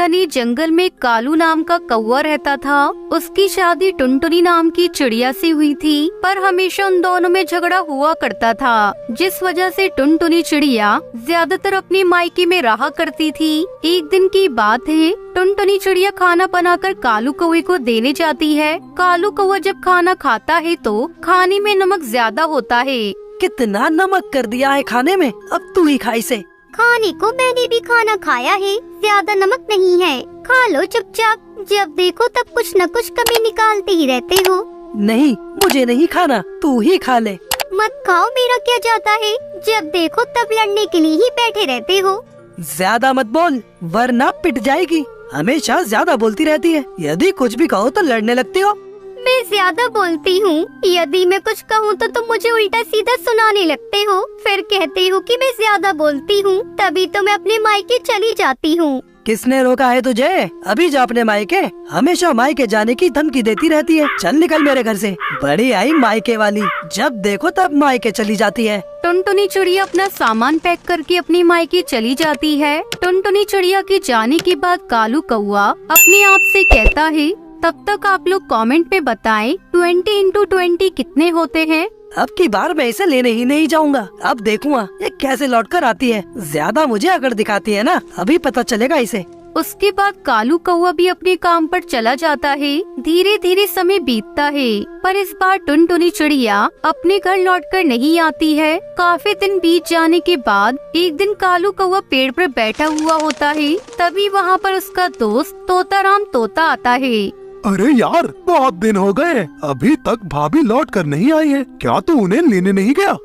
घने जंगल में कालू नाम का कौवा रहता था। उसकी शादी टुनटुनी नाम की चिड़िया से हुई थी, पर हमेशा उन दोनों में झगड़ा हुआ करता था, जिस वजह से टुनटुनी चिड़िया ज्यादातर अपनी मायके में रहा करती थी। एक दिन की बात है, टुनटुनी चिड़िया खाना बनाकर कालू कौवे को देने जाती है। कालू कौवा जब खाना खाता है तो खाने में नमक ज्यादा होता है। कितना नमक कर दिया है खाने में, अब तू ही खा इसे। खाने को मैंने भी खाना खाया है, ज्यादा नमक नहीं है, खा लो चुपचाप। जब देखो तब कुछ न कुछ कमी निकालते ही रहते हो। नहीं, मुझे नहीं खाना, तू ही खा ले। मत खाओ, मेरा क्या जाता है, जब देखो तब लड़ने के लिए ही बैठे रहते हो। ज्यादा मत बोल वरना पिट जाएगी, हमेशा ज्यादा बोलती रहती है। यदि कुछ भी कहो तो लड़ने लगती हो। मैं ज्यादा बोलती हूँ, यदि मैं कुछ कहूँ तो तुम मुझे उल्टा सीधा सुनाने लगते हो, फिर कहते हो कि मैं ज्यादा बोलती हूँ, तभी तो मैं अपने मायके चली जाती हूँ। किसने रोका है तुझे? अभी जा अपने मायके। हमेशा मायके जाने की धमकी देती रहती है। चल निकल मेरे घर से। बड़ी आई मायके वाली, जब देखो तब मायके चली जाती है। टुनटुनी चिड़िया अपना सामान पैक करके अपनी मायके चली जाती है। टुनटुनी चिड़िया के जाने के बाद कालू कौवा अपने आप से कहता है, तब तक आप लोग कमेंट में बताएं 20x20 कितने होते हैं। अब की बार मैं इसे लेने ही नहीं जाऊंगा। अब देखूंगा ये कैसे लौट कर आती है। ज्यादा मुझे अकड़ दिखाती है ना, अभी पता चलेगा इसे। उसके बाद कालू कौवा भी अपने काम पर चला जाता है। धीरे धीरे समय बीतता है, पर इस बार टुनटुनी चिड़िया अपने घर लौटकर नहीं आती है। काफी दिन बीत जाने के बाद एक दिन कालू कौवा पेड़ पर बैठा हुआ होता है। तभी वहाँ पर उसका दोस्त तोताराम तोता आता है। अरे यार, बहुत दिन हो गए, अभी तक भाभी लौट कर नहीं आई है, क्या तू उन्हें लेने नहीं गया?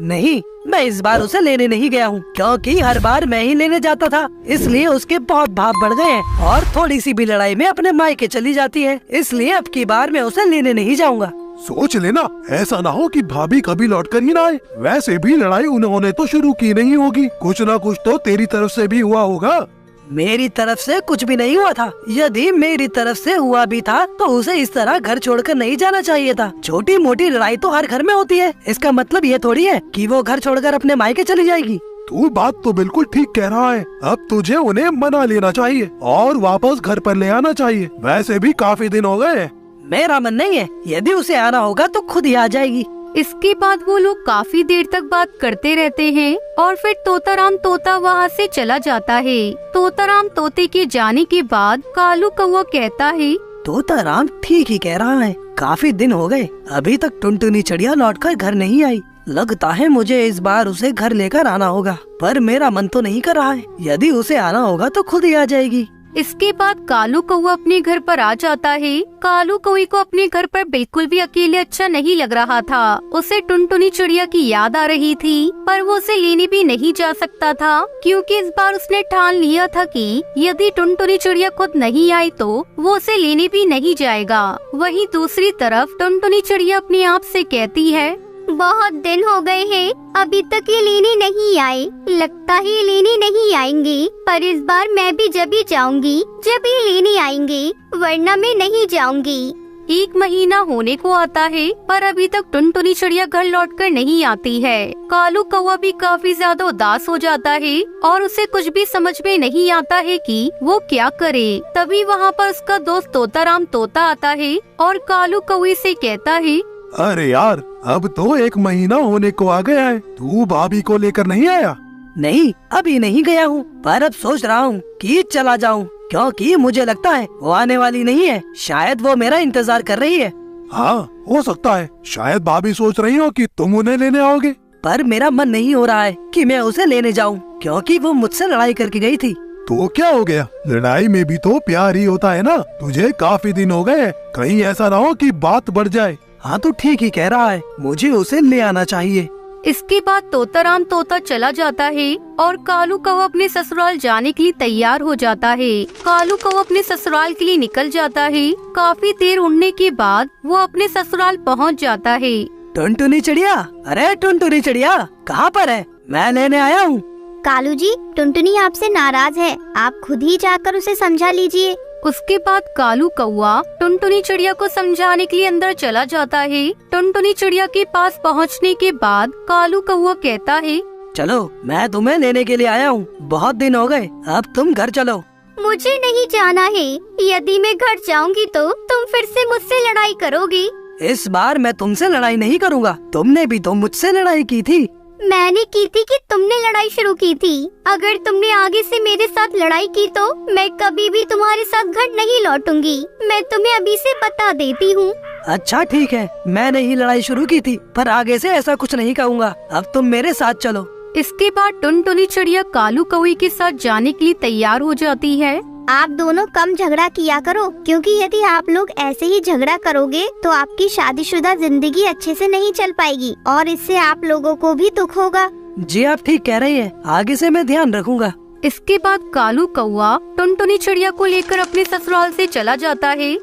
नहीं, मैं इस बार उसे लेने नहीं गया हूँ, क्योंकि हर बार मैं ही लेने जाता था, इसलिए उसके बहुत भाव बढ़ गए हैं और थोड़ी सी भी लड़ाई में अपने मायके चली जाती है। इसलिए अब की बार मैं उसे लेने नहीं जाऊंगा। सोच लेना, ऐसा ना हो कि भाभी कभी लौट कर ही ना आए। वैसे भी लड़ाई उन्होंने तो शुरू की नहीं होगी, कुछ न कुछ तो तेरी तरफ से भी हुआ होगा। मेरी तरफ से कुछ भी नहीं हुआ था। यदि मेरी तरफ से हुआ भी था तो उसे इस तरह घर छोड़कर नहीं जाना चाहिए था। छोटी मोटी लड़ाई तो हर घर में होती है, इसका मतलब ये थोड़ी है कि वो घर छोड़कर अपने मायके चली जाएगी। तू बात तो बिल्कुल ठीक कह रहा है। अब तुझे उन्हें मना लेना चाहिए और वापस घर पर ले आना चाहिए। वैसे भी काफी दिन हो गए। मेरा मन नहीं है, यदि उसे आना होगा तो खुद ही आ जाएगी। इसके बाद वो लोग काफी देर तक बात करते रहते हैं और फिर तोताराम तोता वहाँ से चला जाता है। तोताराम तोते के जाने के बाद कालू कौवा कहता है, तोताराम ठीक ही कह रहा है, काफी दिन हो गए, अभी तक टुनटुनी चिड़िया लौटकर घर नहीं आई। लगता है मुझे इस बार उसे घर लेकर आना होगा, पर मेरा मन तो नहीं कर रहा है। यदि उसे आना होगा तो खुद ही आ जाएगी। इसके बाद कालू कौवा अपने घर पर आ जाता है। कालू कौवे को अपने घर पर बिल्कुल भी अकेले अच्छा नहीं लग रहा था। उसे टुनटुनी चिड़िया की याद आ रही थी, पर वो उसे लेने भी नहीं जा सकता था, क्योंकि इस बार उसने ठान लिया था कि यदि टुनटुनी चिड़िया खुद नहीं आई तो वो उसे लेने भी नहीं जाएगा। वहीं दूसरी तरफ टुनटुनी चिड़िया अपने आप से कहती है, बहुत दिन हो गए हैं, अभी तक ये लेने नहीं आए, लगता है ये लेने नहीं आएंगे, पर इस बार मैं भी जब ही जाऊंगी जब ये लेने आएंगे, वरना मैं नहीं जाऊंगी। एक महीना होने को आता है, पर अभी तक टुनटुनी चिड़िया घर लौटकर नहीं आती है। कालू कौवा भी काफी ज्यादा उदास हो जाता है और उसे कुछ भी समझ में नहीं आता है कि वो क्या करे। तभी वहाँ पर उसका दोस्त तोताराम तोता आता है और कालू कौवे से कहता है, अरे यार, अब तो 1 महीना होने को आ गया है, तू भाभी को लेकर नहीं आया? नहीं, अभी नहीं गया हूँ, पर अब सोच रहा हूँ कि चला जाऊँ, क्योंकि मुझे लगता है वो आने वाली नहीं है। शायद वो मेरा इंतजार कर रही है। हाँ, हो सकता है, शायद भाभी सोच रही हो कि तुम उन्हें लेने आओगे। पर मेरा मन नहीं हो रहा है कि मैं उसे लेने जाऊँ, क्योंकि वो मुझसे लड़ाई करके गई थी। तो क्या हो गया, लड़ाई में भी तो प्यार ही होता है ना। तुझे काफी दिन हो गए, कहीं ऐसा ना हो कि बात बढ़ जाए। हाँ, तो ठीक ही कह रहा है, मुझे उसे ले आना चाहिए। इसके बाद तोताराम तोता चला जाता है और कालू कौवा अपने ससुराल जाने के लिए तैयार हो जाता है। कालू कौवा अपने ससुराल के लिए निकल जाता है। काफी देर उड़ने के बाद वो अपने ससुराल पहुंच जाता है। टुनटुनी चिड़िया, अरे टुनटुनी चिड़िया, कहाँ पर है? मैं लेने आया हूँ। कालू जी, टुनटुनी आपसे नाराज है, आप खुद ही जाकर उसे समझा लीजिए। उसके बाद कालू कौवा टुनटुनी चिड़िया को समझाने के लिए अंदर चला जाता है। टुनटुनी चिड़िया के पास पहुंचने के बाद कालू कौवा कहता है, चलो, मैं तुम्हें लेने के लिए आया हूँ, बहुत दिन हो गए, अब तुम घर चलो। मुझे नहीं जाना है। यदि मैं घर जाऊंगी तो तुम फिर से मुझसे लड़ाई करोगे। इस बार मैं तुमसे लड़ाई नहीं करूँगा। तुमने भी तो मुझसे लड़ाई की थी। मैंने की थी कि तुमने लड़ाई शुरू की थी। अगर तुमने आगे से मेरे साथ लड़ाई की तो मैं कभी भी तुम्हारे साथ घर नहीं लौटूंगी। मैं तुम्हें अभी से बता देती हूँ। अच्छा ठीक है, मैंने ही लड़ाई शुरू की थी, पर आगे से ऐसा कुछ नहीं कहूँगा। अब तुम मेरे साथ चलो। इसके बाद टुनटुनी चिड़िया कालू कौवे के साथ जाने के लिए तैयार हो जाती है। आप दोनों कम झगड़ा किया करो, क्योंकि यदि आप लोग ऐसे ही झगड़ा करोगे तो आपकी शादीशुदा जिंदगी अच्छे से नहीं चल पाएगी और इससे आप लोगों को भी दुख होगा। जी आप ठीक कह रही हैं, आगे से मैं ध्यान रखूंगा। इसके बाद कालू कौवा टुनटुनी चिड़िया को लेकर अपने ससुराल से चला जाता है।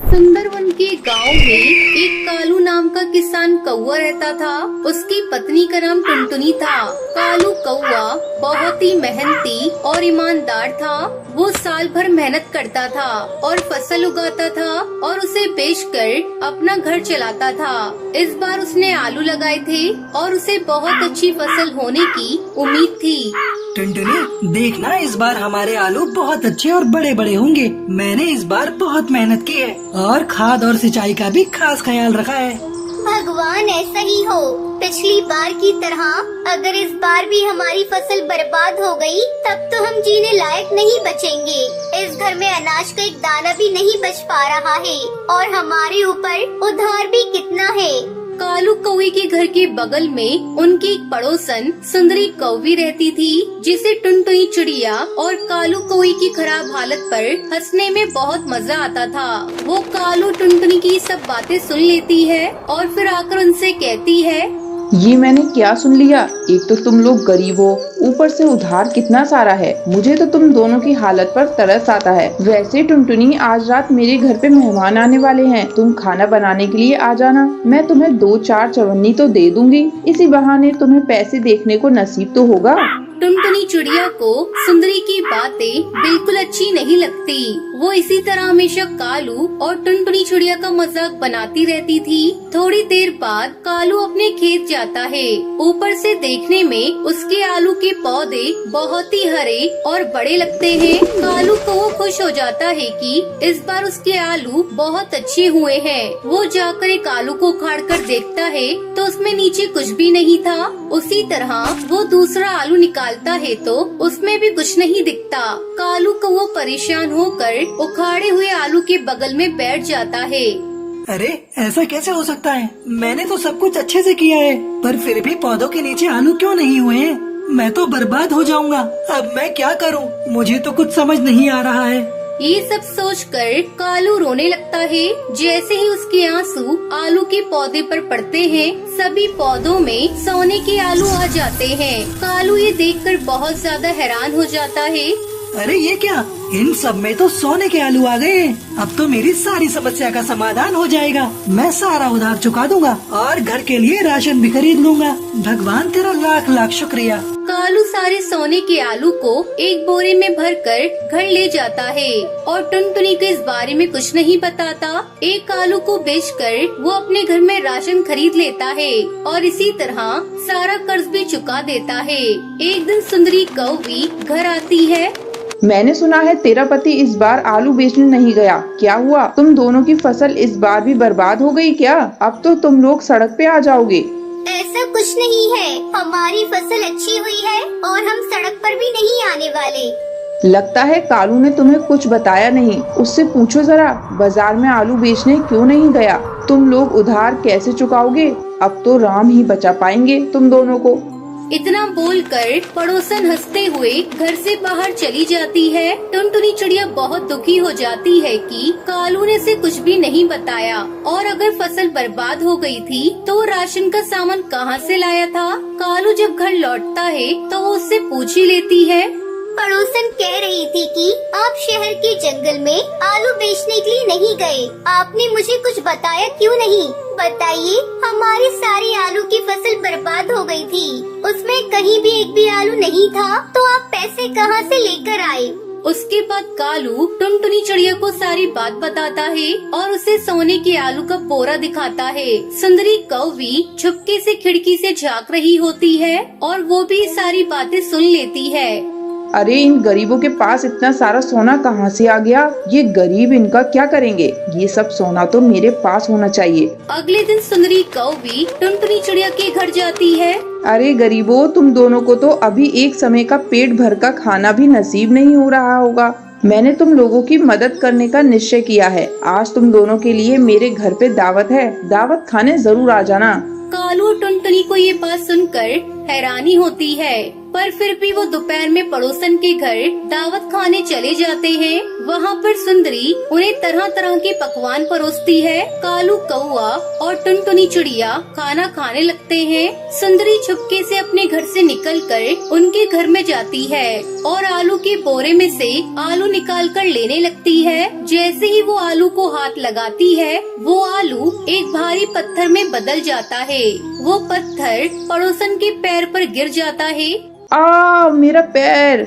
सुंदरवन के गांव में एक कालू नाम का किसान कौवा रहता था। उसकी पत्नी का नाम टुनटुनी था। कालू कौवा बहुत ही मेहनती और ईमानदार था। वो साल भर मेहनत करता था और फसल उगाता था और उसे बेचकर अपना घर चलाता था। इस बार उसने आलू लगाए थे और उसे बहुत अच्छी फसल होने की उम्मीद थी। टुनटुनी देखना, इस बार हमारे आलू बहुत अच्छे और बड़े बड़े होंगे। मैंने इस बार बहुत मेहनत की है और खाद और सिंचाई का भी खास ख्याल रखा है। भगवान ऐसा ही हो। पिछली बार की तरह अगर इस बार भी हमारी फसल बर्बाद हो गई तब तो हम जीने लायक नहीं बचेंगे। इस घर में अनाज का एक दाना भी नहीं बच पा रहा है और हमारे ऊपर उधार भी कितना है। कालू कौवे के घर के बगल में उनकी एक पड़ोसन सुंदरी कौवी रहती थी, जिसे टुनटुनी चिड़िया और कालू कौवे की खराब हालत पर हंसने में बहुत मजा आता था। वो कालू टुनटुनी की सब बातें सुन लेती है और फिर आकर उनसे कहती है, ये मैंने क्या सुन लिया। एक तो तुम लोग गरीब हो, ऊपर से उधार कितना सारा है। मुझे तो तुम दोनों की हालत पर तरस आता है। वैसे टुनटुनी, आज रात मेरे घर पे मेहमान आने वाले हैं। तुम खाना बनाने के लिए आ जाना। मैं तुम्हें 2-4 चवन्नी तो दे दूंगी। इसी बहाने तुम्हें पैसे देखने को नसीब तो होगा। टुनटुनी चिड़िया को सुंदरी की बातें बिल्कुल अच्छी नहीं लगती। वो इसी तरह हमेशा कालू और टुनटुनी चिड़िया का मजाक बनाती रहती थी। थोड़ी देर बाद कालू अपने खेत जाता है। ऊपर से देखने में उसके आलू के पौधे बहुत ही हरे और बड़े लगते हैं। कालू को वो खुश हो जाता है कि इस बार उसके आलू बहुत अच्छे हुए हैं। वो जाकर एक आलू को उखाड़ कर देखता है तो उसमें नीचे कुछ भी नहीं था। उसी तरह वो दूसरा आलू निकालता है तो उसमें भी कुछ नहीं दिखता। कालू को वो परेशान होकर उखाड़े हुए आलू के बगल में बैठ जाता है। अरे ऐसा कैसे हो सकता है? मैंने तो सब कुछ अच्छे से किया है, पर फिर भी पौधों के नीचे आलू क्यों नहीं हुए हैं? मैं तो बर्बाद हो जाऊंगा। अब मैं क्या करूं? मुझे तो कुछ समझ नहीं आ रहा है। ये सब सोचकर कालू रोने लगता है। जैसे ही उसके आंसू आलू के पौधे पर पड़ते हैं, सभी पौधों में सोने के आलू आ जाते हैं। कालू ये देखकर बहुत ज्यादा हैरान हो जाता है। अरे ये क्या? इन सब में तो सोने के आलू आ गए। अब तो मेरी सारी समस्या का समाधान हो जाएगा। मैं सारा उधार चुका दूंगा और घर के लिए राशन भी खरीद लूंगा। भगवान तेरा लाख लाख शुक्रिया। कालू सारे सोने के आलू को एक बोरे में भरकर घर ले जाता है और टुनटुनी को इस बारे में कुछ नहीं बताता। एक आलू को बेचकर वो अपने घर में राशन खरीद लेता है और इसी तरह सारा कर्ज भी चुका देता है। एक दिन सुंदरी कौवी घर आती है। मैंने सुना है तेरा पति इस बार आलू बेचने नहीं गया। क्या हुआ? तुम दोनों की फसल इस बार भी बर्बाद हो गई क्या? अब तो तुम लोग सड़क पे आ जाओगे। ऐसा कुछ नहीं है, हमारी फसल अच्छी हुई है और हम सड़क पर भी नहीं आने वाले। लगता है कालू ने तुम्हें कुछ बताया नहीं। उससे पूछो जरा, बाजार में आलू बेचने क्यों नहीं गया? तुम लोग उधार कैसे चुकाओगे? अब तो राम ही बचा पाएंगे तुम दोनों को। इतना बोलकर पड़ोसन हंसते हुए घर से बाहर चली जाती है। टुनटुनी चिड़िया बहुत दुखी हो जाती है कि कालू ने उसे कुछ भी नहीं बताया और अगर फसल बर्बाद हो गई थी तो राशन का सामान कहाँ से लाया था। कालू जब घर लौटता है तो वो उससे पूछ ही लेती है। पड़ोसन कह रही थी कि आप शहर के जंगल में आलू बेचने के लिए नहीं गए। आपने मुझे कुछ बताया क्यों नहीं? बताइए, हमारी सारी आलू की फसल बर्बाद हो गई थी। उसमें कहीं भी एक भी आलू नहीं था, तो आप पैसे कहाँ से लेकर आए? उसके बाद कालू टुनटुनी चिड़िया को सारी बात बताता है और उसे सोने के आलू का बोरा दिखाता है। सुंदरी कौवी छुपके से खिड़की से झांक रही होती है और वो भी सारी बातें सुन लेती है। अरे इन गरीबों के पास इतना सारा सोना कहाँ से आ गया? ये गरीब इनका क्या करेंगे? ये सब सोना तो मेरे पास होना चाहिए। अगले दिन सुंदरी कौवी टुनटुनी चिड़िया के घर जाती है। अरे गरीबों, तुम दोनों को तो अभी एक समय का पेट भर का खाना भी नसीब नहीं हो रहा होगा। मैंने तुम लोगों की मदद करने का निश्चय किया है। आज तुम दोनों के लिए मेरे घर पे दावत है, दावत खाने जरूर आ जाना। कालू और टुनटुनी को ये बात सुनकर हैरानी होती है, पर फिर भी वो दोपहर में पड़ोसन के घर दावत खाने चले जाते हैं। वहाँ पर सुंदरी उन्हें तरह तरह के पकवान परोसती है। कालू कौआ और टुनटुनी चिड़िया खाना खाने लगते हैं। सुंदरी चुपके से अपने घर से निकलकर उनके घर में जाती है और आलू के बोरे में से आलू निकालकर लेने लगती है। जैसे ही वो आलू को हाथ लगाती है, वो आलू एक भारी पत्थर में बदल जाता है। वो पत्थर पड़ोसन के पैर पर गिर जाता है। मेरा पैर!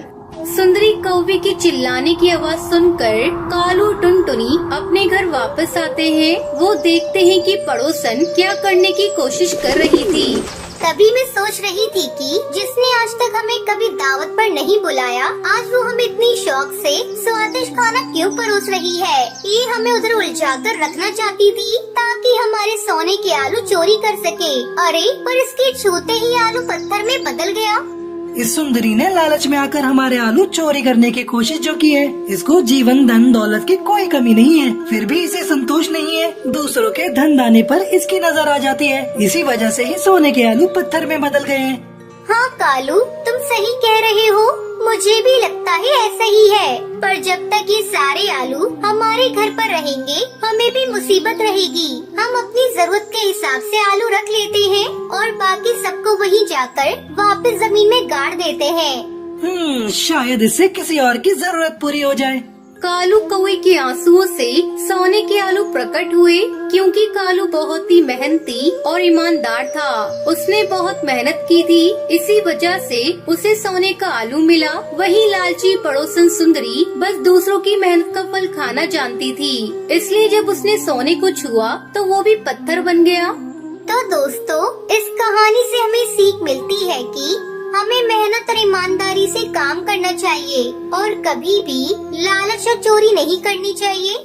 सुंदरी कौवे की चिल्लाने की आवाज सुनकर कालू और टुनटुनी अपने घर वापस आते हैं। वो देखते हैं कि पड़ोसन क्या करने की कोशिश कर रही थी। तभी मैं सोच रही थी कि जिसने आज तक हमें कभी दावत पर नहीं बुलाया, आज वो हमें इतनी शौक से स्वादिष्ट खाना क्यों परोस रही है। ये हमें उधर उलझाकर रखना चाहती थी ताकि हमारे सोने के आलू चोरी कर सके। अरे पर इसके छूते ही आलू पत्थर में बदल गया। इस सुंदरी ने लालच में आकर हमारे आलू चोरी करने की कोशिश जो की है, इसको जीवन धन दौलत की कोई कमी नहीं है, फिर भी इसे संतोष नहीं है। दूसरों के धन दाने पर इसकी नजर आ जाती है। इसी वजह से ही सोने के आलू पत्थर में बदल गए हैं। हाँ कालू, तुम सही कह रहे हो। मुझे भी लगता है ऐसा ही है, पर जब तक ये सारे आलू हमारे घर पर रहेंगे, हमें भी मुसीबत रहेगी। हम अपनी जरूरत के हिसाब से आलू रख लेते हैं और बाकी सबको वहीं जाकर वापस जमीन में गाड़ देते हैं। शायद इससे किसी और की जरूरत पूरी हो जाए। कालू कौवे के आंसुओं से सोने के आलू प्रकट हुए, क्योंकि कालू बहुत ही मेहनती और ईमानदार था। उसने बहुत मेहनत की थी, इसी वजह से उसे सोने का आलू मिला। वही लालची पड़ोसन सुंदरी बस दूसरों की मेहनत का फल खाना जानती थी, इसलिए जब उसने सोने को छुआ तो वो भी पत्थर बन गया। तो दोस्तों, इस कहानी से हमें सीख मिलती है कि हमें मेहनत और ईमानदारी से काम करना चाहिए और कभी भी लालच और चोरी नहीं करनी चाहिए।